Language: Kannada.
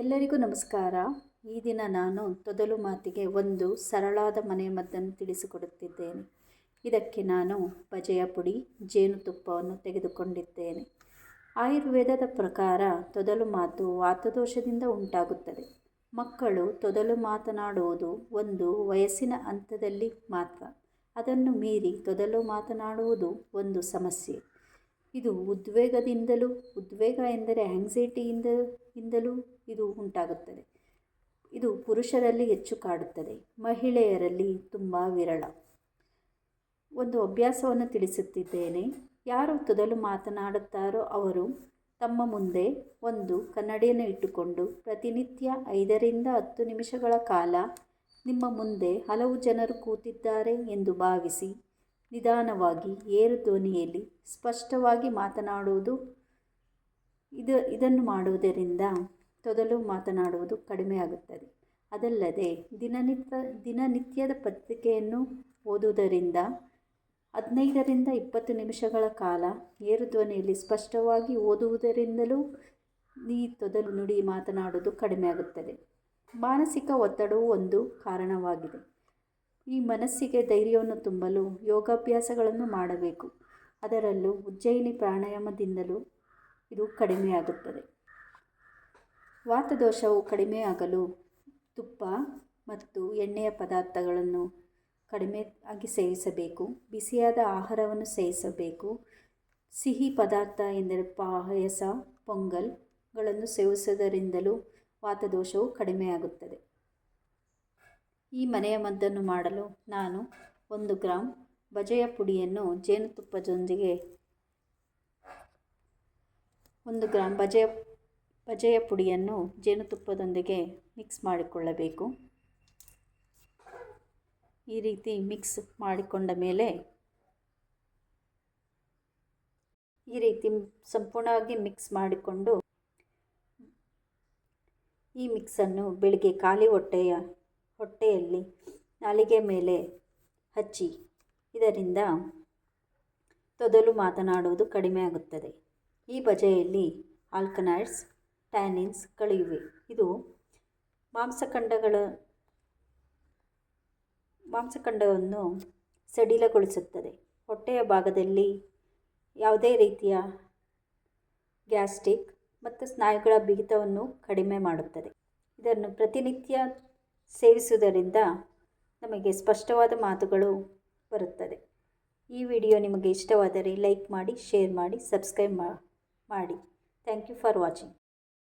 ಎಲ್ಲರಿಗೂ ನಮಸ್ಕಾರ. ಈ ದಿನ ನಾನು ತೊದಲು ಮಾತಿಗೆ ಒಂದು ಸರಳಾದ ಮನೆಮದ್ದನ್ನು ತಿಳಿಸಿಕೊಡುತ್ತಿದ್ದೇನೆ. ಇದಕ್ಕೆ ನಾನು ಬಜೆಯ ಪುಡಿ, ಜೇನುತುಪ್ಪವನ್ನು ತೆಗೆದುಕೊಂಡಿದ್ದೇನೆ. ಆಯುರ್ವೇದದ ಪ್ರಕಾರ ತೊದಲು ಮಾತು ವಾತದೋಷದಿಂದ ಉಂಟಾಗುತ್ತದೆ. ಮಕ್ಕಳು ತೊದಲು ಮಾತನಾಡುವುದು ಒಂದು ವಯಸ್ಸಿನ ಹಂತದಲ್ಲಿ ಮಾತ್ರ. ಅದನ್ನು ಮೀರಿ ತೊದಲು ಮಾತನಾಡುವುದು ಒಂದು ಸಮಸ್ಯೆ. ಇದು ಉದ್ವೇಗ ಎಂದರೆ ಆಂಗ್ಸೈಟಿಯಿಂದಲೂ ಇದು ಉಂಟಾಗುತ್ತದೆ. ಇದು ಪುರುಷರಲ್ಲಿ ಹೆಚ್ಚು ಕಾಡುತ್ತದೆ, ಮಹಿಳೆಯರಲ್ಲಿ ತುಂಬ ವಿರಳ. ಒಂದು ಅಭ್ಯಾಸವನ್ನು ತಿಳಿಸುತ್ತಿದ್ದೇನೆ. ಯಾರು ತೊದಲು ಮಾತನಾಡುತ್ತಾರೋ ಅವರು ತಮ್ಮ ಮುಂದೆ ಒಂದು ಕನ್ನಡಿಯನ್ನು ಇಟ್ಟುಕೊಂಡು ಪ್ರತಿನಿತ್ಯ 5 ರಿಂದ 10 ನಿಮಿಷಗಳ ಕಾಲ ನಿಮ್ಮ ಮುಂದೆ ಹಲವು ಜನರು ಕೂತಿದ್ದಾರೆ ಎಂದು ಭಾವಿಸಿ ನಿಧಾನವಾಗಿ ಏರು ಧ್ವನಿಯಲ್ಲಿ ಸ್ಪಷ್ಟವಾಗಿ ಮಾತನಾಡುವುದು. ಇದನ್ನು ಮಾಡುವುದರಿಂದ ತೊದಲು ಮಾತನಾಡುವುದು ಕಡಿಮೆಯಾಗುತ್ತದೆ. ಅದಲ್ಲದೆ ದಿನನಿತ್ಯದ ಪತ್ರಿಕೆಯನ್ನು ಓದುವುದರಿಂದ 15 ರಿಂದ 20 ನಿಮಿಷಗಳ ಕಾಲ ಏರು ಧ್ವನಿಯಲ್ಲಿ ಸ್ಪಷ್ಟವಾಗಿ ಓದುವುದರಿಂದಲೂ ಈ ತೊದಲು ನುಡಿ ಮಾತನಾಡುವುದು ಕಡಿಮೆಯಾಗುತ್ತದೆ. ಮಾನಸಿಕ ಒತ್ತಡವು ಒಂದು ಕಾರಣವಾಗಿದೆ. ಈ ಮನಸ್ಸಿಗೆ ಧೈರ್ಯವನ್ನು ತುಂಬಲು ಯೋಗಾಭ್ಯಾಸಗಳನ್ನು ಮಾಡಬೇಕು. ಅದರಲ್ಲೂ ಉಜ್ಜಯಿನಿ ಪ್ರಾಣಾಯಾಮದಿಂದಲೂ ಇದು ಕಡಿಮೆಯಾಗುತ್ತದೆ. ವಾತದೋಷವು ಕಡಿಮೆಯಾಗಲು ತುಪ್ಪ ಮತ್ತು ಎಣ್ಣೆಯ ಪದಾರ್ಥಗಳನ್ನು ಕಡಿಮೆಯಾಗಿ ಸೇವಿಸಬೇಕು. ಬಿಸಿಯಾದ ಆಹಾರವನ್ನು ಸೇವಿಸಬೇಕು. ಸಿಹಿ ಪದಾರ್ಥ ಎಂದರೆ ಪಾಯಸ, ಪೊಂಗಲ್ಗಳನ್ನು ಸೇವಿಸುವುದರಿಂದಲೂ ವಾತದೋಷವು ಕಡಿಮೆಯಾಗುತ್ತದೆ. ಈ ಮನೆಯ ಮದ್ದನ್ನು ಮಾಡಲು ನಾನು 1 ಗ್ರಾಂ ಬಜೆಯ ಪುಡಿಯನ್ನು ಜೇನುತುಪ್ಪದೊಂದಿಗೆ ಮಿಕ್ಸ್ ಮಾಡಿಕೊಳ್ಳಬೇಕು. ಈ ರೀತಿ ಮಿಕ್ಸ್ ಮಾಡಿಕೊಂಡ ಮೇಲೆ ಸಂಪೂರ್ಣವಾಗಿ ಮಿಕ್ಸ್ ಮಾಡಿಕೊಂಡು ಈ ಮಿಕ್ಸನ್ನು ಬೆಳಿಗ್ಗೆ ಖಾಲಿ ಹೊಟ್ಟೆಯಲ್ಲಿ ನಾಲಿಗೆ ಮೇಲೆ ಹಚ್ಚಿ. ಇದರಿಂದ ತೊದಲು ಮಾತನಾಡುವುದು ಕಡಿಮೆಯಾಗುತ್ತದೆ. ಈ ಬಜೆಯಲ್ಲಿ ಆಲ್ಕಲಾಯ್ಡ್ಸ್, ಟ್ಯಾನಿನ್ಸ್ಗಳು ಇವೆ. ಇದು ಮಾಂಸಖಂಡವನ್ನು ಸಡಿಲಗೊಳಿಸುತ್ತದೆ. ಹೊಟ್ಟೆಯ ಭಾಗದಲ್ಲಿ ಯಾವುದೇ ರೀತಿಯ ಗ್ಯಾಸ್ಟ್ರಿಕ್ ಮತ್ತು ಸ್ನಾಯುಗಳ ಬಿಗಿತವನ್ನು ಕಡಿಮೆ ಮಾಡುತ್ತದೆ. ಇದನ್ನು ಪ್ರತಿನಿತ್ಯ ಸೇವಿಸುವುದರಿಂದ ನಮಗೆ ಸ್ಪಷ್ಟವಾದ ಮಾತುಗಳು ಬರುತ್ತದೆ. ಈ ವಿಡಿಯೋ ನಿಮಗೆ ಇಷ್ಟವಾದರೆ ಲೈಕ್ ಮಾಡಿ, ಶೇರ್ ಮಾಡಿ, ಸಬ್ಸ್ಕ್ರೈಬ್ ಮಾಡಿ. Thank you for watching.